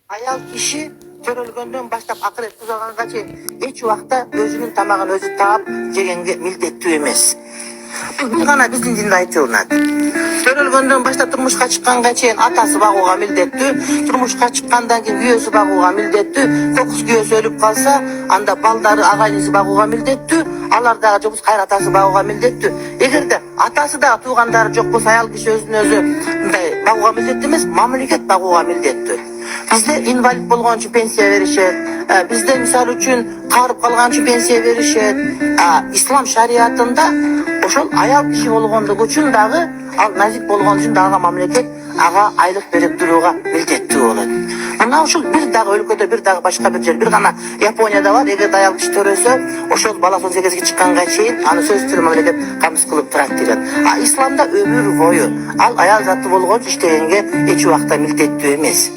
Ayal kişi körülgöndөн başlap akıret tuzaganга чейин эч убакта өзүнүн тамагын өзү таап жегенге милдеттүү эмес. Бул гана биздин динде айтылат. Төрөлгөндөн баштап турмушка чыкканга чейин атасы багууга милдеттүү, турмушка чыккандан кийин күйөөсү багууга милдеттүү, кокус күйөөсү өлүп калса, анда балдары агайнысы багууга милдеттүү, алар дагы жокпуз кайра атасы багууга милдеттүү. Эгерде атасы дагы туугандары жок болсо, аял киши өзүн өзү мындай багууга милдеттүү эмес, мамлекет багууга милдеттүү. Bizde invalid болгон үчүн пенсия беришет. Bizde мисалы үчүн карып калган үчүн пенсия беришет. Ислам шариятында ошол аял киши болгондугу үчүн дагы ал назик болгон үчүн дагы мамлекет ага айлык берип турууга милдеттүү болот. Мына ушул бир дагы өлкөдө, бир дагы башка бир жер, бир гана Японияда бар. Эгер аял киши төрөсө, ошол баласы 18 чыкканга чейин аны сөзсүз түрдө мамлекет камсыз кылып турат деген. Исламда өмүр бою ал аял заты болгон иштегенге эч убакта милдеттүү эмес.